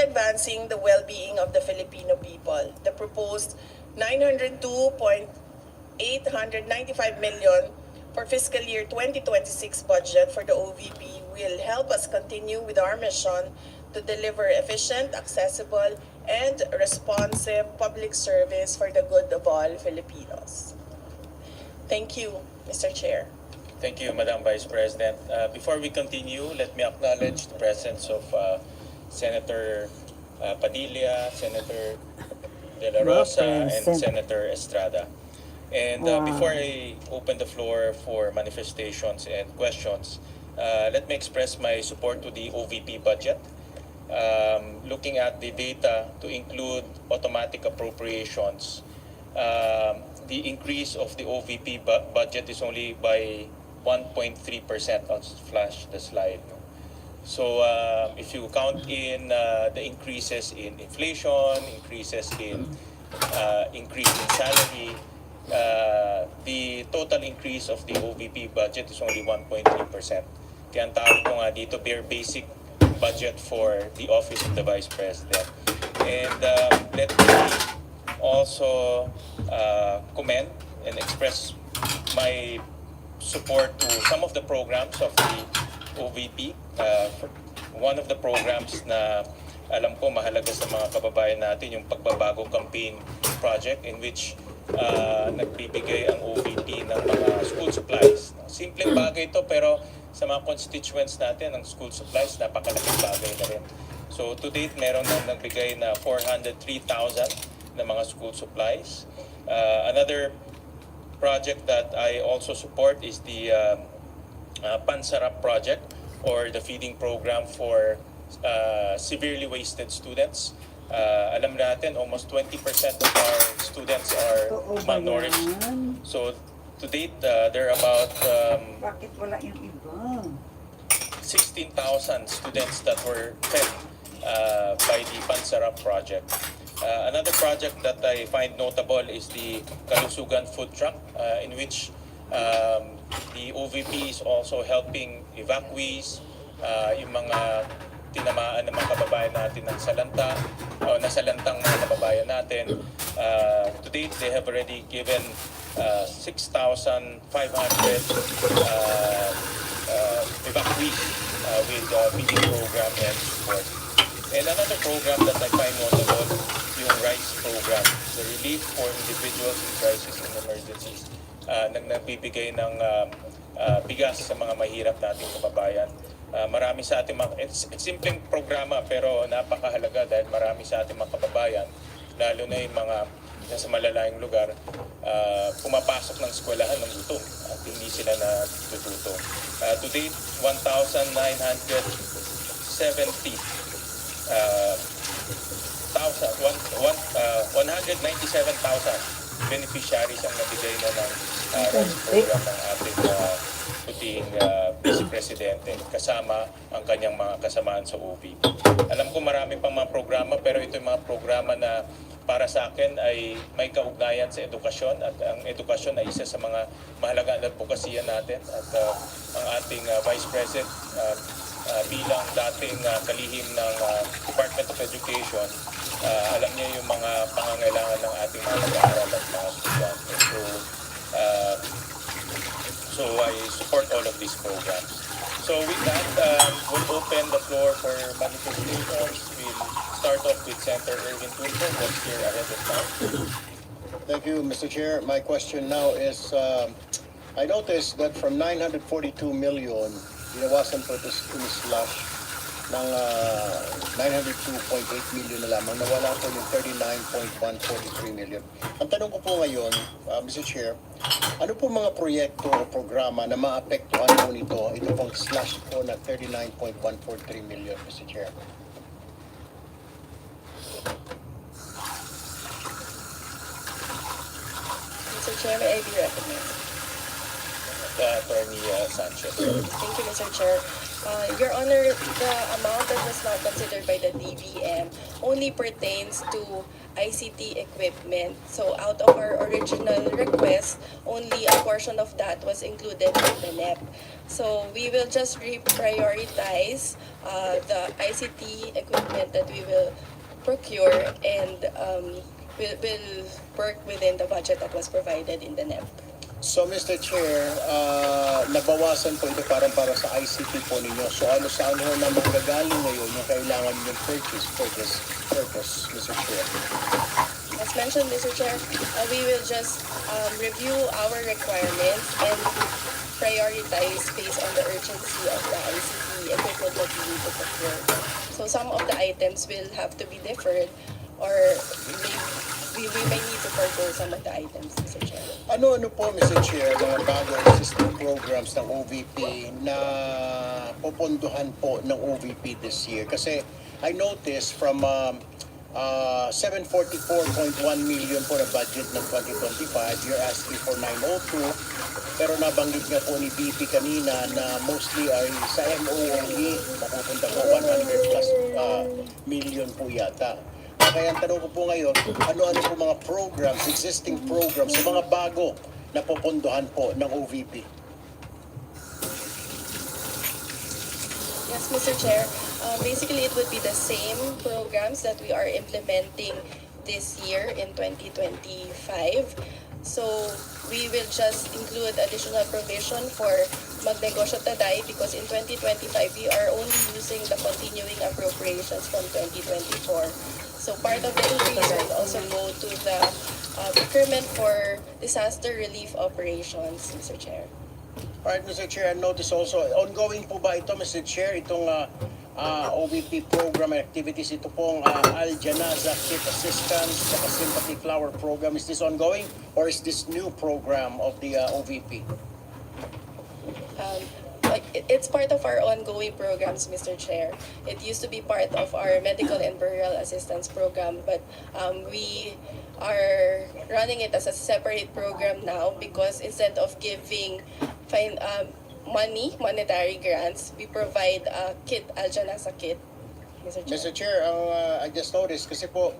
advancing the well-being of the Filipino people. The proposed 902.895 million for fiscal year 2026 budget for the OVP will help us continue with our mission to deliver efficient, accessible, and responsive public service for the good of all Filipinos. Thank you, Mr. Chair. Thank you, Madam Vice President. Before we continue, let me acknowledge the presence of Senator Padilla, Senator De La Rosa, and Senator Estrada. And before I open the floor for manifestations and questions, let me express my support to the OVP budget. Looking at the data to include automatic appropriations, the increase of the OVP budget is only by 1.3%. I'll flash the slide. So if you count in the increases in inflation, increases in increase in salary, the total increase of the OVP budget is only 1.3%. Kaya ang tawag ko nga dito, bare basic budget for the Office of the Vice President. And let me also commend and express my support to some of the programs of the OVP. One of the programs na alam ko mahalaga sa mga kababayan natin, yung Pagbabago Campaign Project, in which nagbibigay ang OVP ng mga school supplies. Simpleng bagay ito, pero sa mga constituents natin, ang school supplies, napakalaking bagay na rin. So to date, meron nang nagbigay na 403,000 na mga school supplies. Another project that I also support is the Pansarap project, or the feeding program for severely wasted students. Alam natin, almost 20% of our students are malnourished. So to date, there are about Bakit wala yung iba? 16,000 students that were fed by the Pansarap project. Another project that I find notable is the Kalusugan Food Truck, in which the OVP is also helping evacuees, yung mga tinamaan ng mga kababayan natin ng salanta, o nasalantang mga kababayan natin. To date, they have already given 6,500 evacuees with feeding program and support. And another program that I find notable, yung RICE program, the Relief for Individuals in Crisis and Emergencies, nagbibigay ng bigas sa mga mahirap nating kababayan. Marami sa ating mga, it's simpleng programa pero napakahalaga dahil marami sa ating mga kababayan, lalo na yung mga nasa malalayong lugar, pumapasok ng eskwelahan ng gutom at hindi sila natututo. To date, 197,000 beneficiaries ang nabigay na ng RICE program ng ating puting Vice Presidente kasama ang kanyang mga kasamaan sa OVP. Alam ko marami pang mga programa, pero ito yung mga programa na para sa akin ay may kaugnayan sa edukasyon, at ang edukasyon ay isa sa mga mahalaga na advokasya natin, at ang ating Vice President bilang dating kalihim ng Department of Education, alam niya yung mga pangangailangan ng ating mga mag-aaral at mga estudyante. So I support all of these programs. So with that, we'll open the floor for manifestations. We'll start off with Senator Erwin Tulfo, who's here ahead of time. Thank you, Mr. Chair. My question now is, I noticed that from 942 million, binawasan po ito slash ng 902.8 million na lamang, nawala po yung 39.143 million. Ang tanong ko po ngayon, Mr. Chair, ano po mga proyekto o programa na maapektuhan po nito, ito pong slash po na 39.143 million, Mr. Chair? Mr. Chair, may I be recommended? Attorney Sanchez. Thank you, Mr. Chair. Your Honor, the amount that was not considered by the DBM only pertains to ICT equipment. So out of our original request, only a portion of that was included in the NEP. So we will just reprioritize the ICT equipment that we will procure, and will work within the budget that was provided in the NEP. So, Mr. Chair, nabawasan po ito para sa ICT po ninyo. So, saan ho na magagaling ngayon yung kailangan yung purchase for this purpose, Mr. Chair? As mentioned, Mr. Chair, we will just review our requirements and prioritize based on the urgency of the ICT equipment that we need to procure. So some of the items will have to be deferred, or we may need to forgo some of the items, Mr. Chair. Ano po, Mr. Chair, mga bagong assistant programs ng OVP na popondohan po ng OVP this year? Kasi I noticed from 744.1 million po na budget ng 2025, you're asking for 902. Pero nabanggit nga po ni BP kanina na mostly ay sa MOE, mapupunta po 100 plus million po yata. Kaya ang tanong ko po ngayon, ano-ano po mga programs, existing programs, sa mga bago na popondohan po ng OVP? Yes, Mr. Chair. Basically, it would be the same programs that we are implementing this year in 2025. So we will just include additional provision for Magnegosyo Taday, because in 2025 we are only using the continuing appropriations from 2024. So part of the increase will also go to the procurement for disaster relief operations, Mr. Chair. Alright, Mr. Chair, I notice also, ongoing po ba ito, Mr. Chair, itong OVP program and activities, ito pong Al-Janaza Kit Assistance, saka Sympathy Flower Program, is this ongoing or is this new program of the OVP? It's part of our ongoing programs, Mr. Chair. It used to be part of our medical and burial assistance program, but we are running it as a separate program now, because instead of giving monetary grants, we provide a kit, Al-Janaza kit, Mr. Chair. Mr. Chair, I just noticed, kasi po,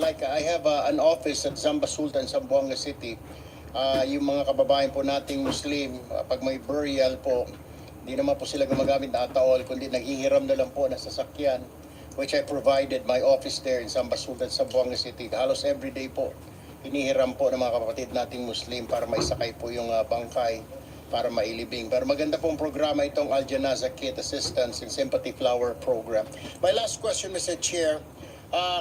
like I have an office at Zamba Sultan, Zamboanga City. Yung mga kababayan po nating Muslim, pag may burial po, hindi naman po sila gumagamit na ataol, kundi naghihiram na lang po na sasakyan, which I provided my office there in Zamba Sultan, Zamboanga City. Halos everyday po, hinihiram po ng mga kapatid nating Muslim para maisakay po yung bangkay, para mailibing. Pero maganda pong programa itong Al-Janaza Kit Assistance and Sympathy Flower Program. My last question, Mr. Chair,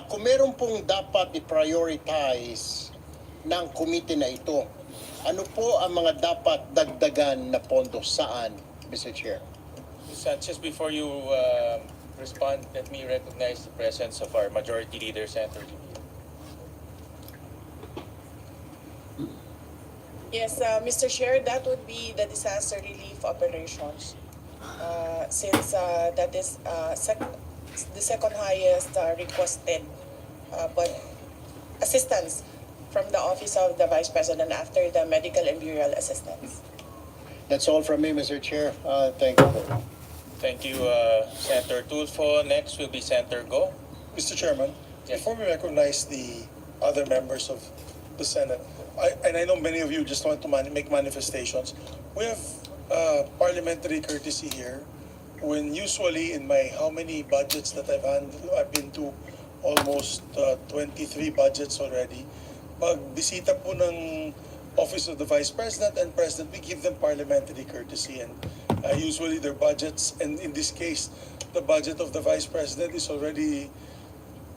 kung meron pong dapat i-prioritize ng committee na ito, ano po ang mga dapat dagdagan na pondo saan, Mr. Chair? Ms. Sanchez, before you respond, let me recognize the presence of our Majority Leader, Senator Jimmy. Yes, Mr. Chair, that would be the disaster relief operations. Since that is the second highest requested but assistance from the Office of the Vice President after the medical and burial assistance. That's all from me, Mr. Chair. Thank you. Thank you, Senator Tulfo. Next will be Senator Go. Mr. Chairman, Yes. before we recognize the other members of the Senate, I know many of you just want to make manifestations. We have parliamentary courtesy here, when usually in my how many budgets that I've been to almost 23 budgets already. Pag bisita po ng Office of the Vice President and President, we give them parliamentary courtesy, and usually their budgets, and in this case, the budget of the Vice President is already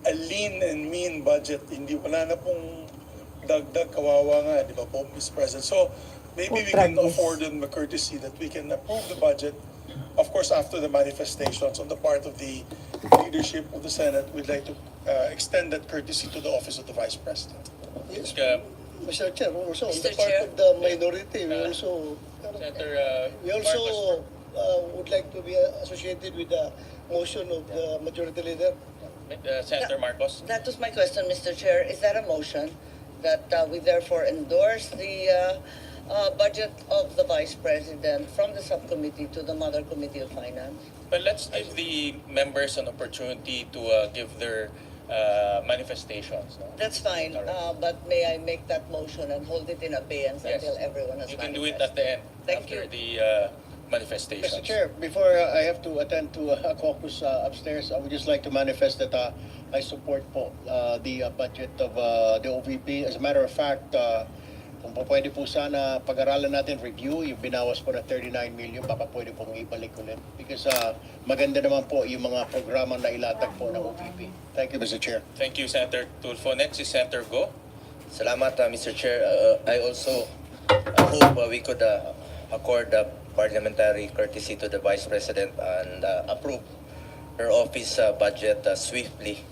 a lean and mean budget. Hindi, wala na pong dagdag, kawawa nga, di ba po, Mr. President? So, maybe we can afford them a courtesy that we can approve the budget, of course, after the manifestations on the part of the leadership of the Senate. We'd like to extend that courtesy to the Office of the Vice President. Yes, Uh, Mr. Chair, also, on Mr. the part Chair. of the minority, Senator we also would like to be associated with the motion of the Majority Leader. Senator Marcos. That was my question, Mr. Chair. Is that a motion that we therefore endorse the budget of the Vice President from the subcommittee to the Mother Committee of Finance? But let's give the members an opportunity to give their manifestations. No? That's fine, but may I make that motion and hold it in abeyance Yes. until everyone has You can do it manifested? at the end, Thank after you. the manifestations. Mr. Chair, before I have to attend to a caucus upstairs, I would just like to manifest that I support po the budget of the OVP. As a matter of fact, kung po pwede po sana pag-aralan natin, review, yung binawas po na 39 million, baka pwede pong ibalik ulit. Because maganda naman po yung mga programang na ilatag po ng OVP. Thank you, Mr. Chair. Thank you, Senator Tulfo. Next is Senator Go. Salamat, Mr. Chair. I also hope we could accord parliamentary courtesy to the Vice President and approve her office budget swiftly.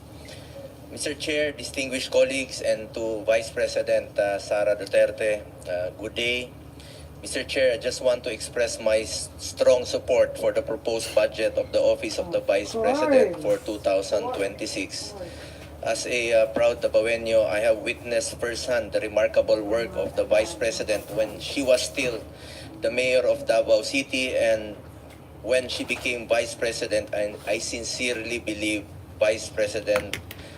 Mr. Chair, distinguished colleagues, and to Vice President Sara Duterte, good day. Mr. Chair, I just want to express my strong support for the proposed budget of the Office of the Vice President for 2026. As a proud Dabawenyo, I have witnessed firsthand the remarkable work of the Vice President when she was still the Mayor of Davao City and when she became Vice President, and I sincerely believe Vice President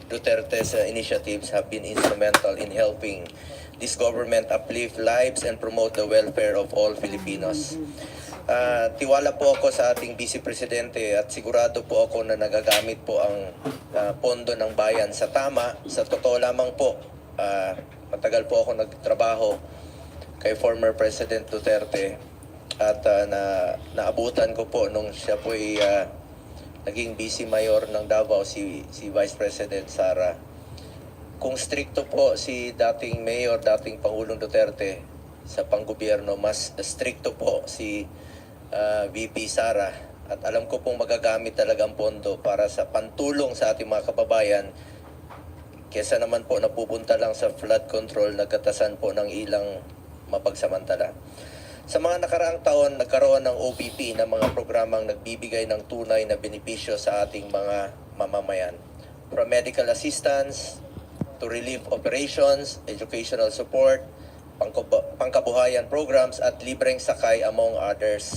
Duterte's initiatives have been instrumental in helping this government uplift lives and promote the welfare of all Filipinos. Tiwala po ako sa ating Vice Presidente at sigurado po ako na nagagamit po ang pondo ng bayan sa tama. Sa totoo lamang po, matagal po ako nagtrabaho kay former President Duterte at naabutan ko po nung siya po naging Vice Mayor ng Davao, si Vice President Sara. Kung stricto po si dating Mayor, dating Pangulong Duterte sa panggobyerno, mas stricto po si VP Sara. At alam ko pong magagamit talaga ang pondo para sa pantulong sa ating mga kababayan kesa naman po napupunta lang sa flood control, nagkatasan po ng ilang mapagsamantala. Sa mga nakaraang taon, nagkaroon ng OVP na mga programang nagbibigay ng tunay na benepisyo sa ating mga mamamayan. From medical assistance to relief operations, educational support, pangkabuhayan programs at libreng sakay among others.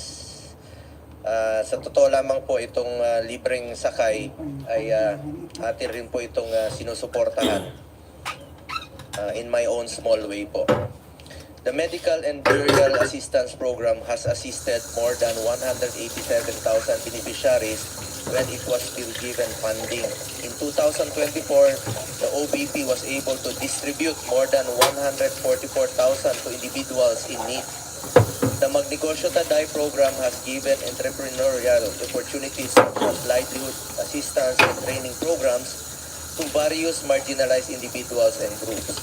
Sa totoo lamang po itong libreng sakay ay atin rin po itong sinusuportahan in my own small way po. The Medical and Burial Assistance Program has assisted more than 187,000 beneficiaries when it was still given funding. In 2024, the OVP was able to distribute more than 144,000 to individuals in need. The Magnegosyo Taday program has given entrepreneurial opportunities such as livelihood assistance and training programs to various marginalized individuals and groups.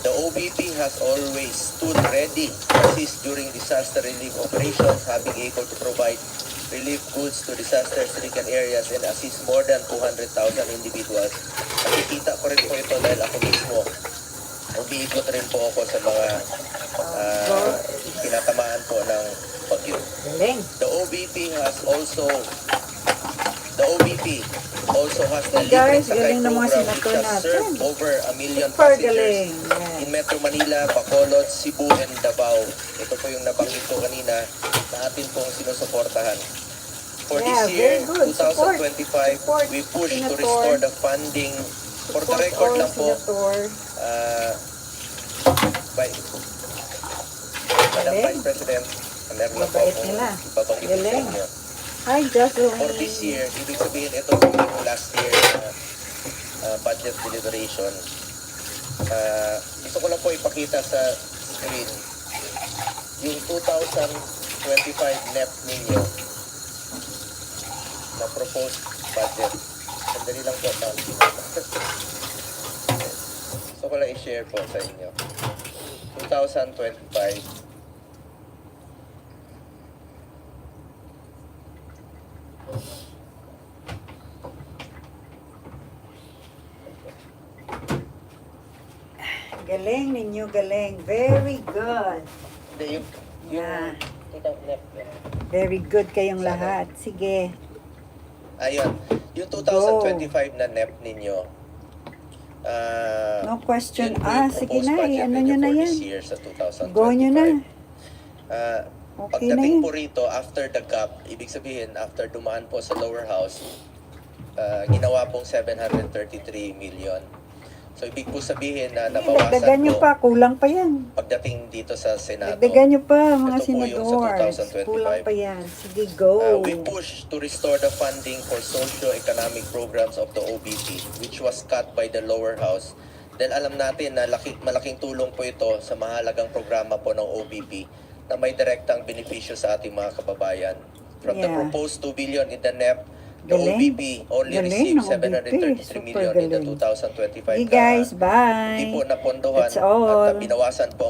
The OVP has always stood ready to assist during disaster relief operations, having able to provide relief goods to disaster-stricken areas and assist more than 200,000 individuals. Nakikita ko rin po ito dahil ako mismo, umiikot rin po ako sa mga pinatamaan po ng bagyo. The OVP also has the libreng sakay galing ng mga program which senator has natin. served over 1 million Super passengers galing. in Metro Manila, Bacolod, Cebu, and Davao. Ito po yung nabanggit ko kanina na atin pong sinusuportahan. For Yeah, this year, very good. 2025, Support, we push to Senator. restore the funding. For the record lang po, Madam Galing. Vice President, meron na po Mabait akong nila. ibabanggit sa Galing. inyo. Hi, Jocelyn. For this year, ibig sabihin ito yung last year budget deliberation. Gusto ko lang po ipakita sa screen yung 2025 NEP ninyo na proposed budget. Sandali lang po, ma'am. Gusto ko lang i-share po sa inyo. 2025 Galing ninyo, galing. Very good. Hindi, yung Yeah. NEP. Very good kayong lahat. Sige. Ayun, yung 2025 na NEP ninyo, No question. yun po yung Sige proposed na, budget ano ninyo nyo na for yan. this year sa 2025. Go nyo na. Okay na Pagdating yan. po rito, after the gap, ibig sabihin, after dumaan po sa lower house, ginawa pong 733 million. So, ibig po sabihin na nabawasan Dagdagan nyo po pa, kulang pa yan. pagdating dito sa Senado. Dagdagan nyo pa, mga Ito po yung sa senadors. 2025. Kulang pa yan. Sige, go. We push to restore the funding for socio-economic programs of the OBP, which was cut by the lower house. Dahil alam natin na malaking tulong po ito sa mahalagang programa po ng OBP na may direktang benepisyo sa ating mga kababayan. From the Yeah. proposed 2 billion in the NEP, the Galing. OBP only Galing received ng OBP. 733 Super million in the galing. 2025. Hey guys, Hindi bye. po napondohan That's all. at binawasan po ang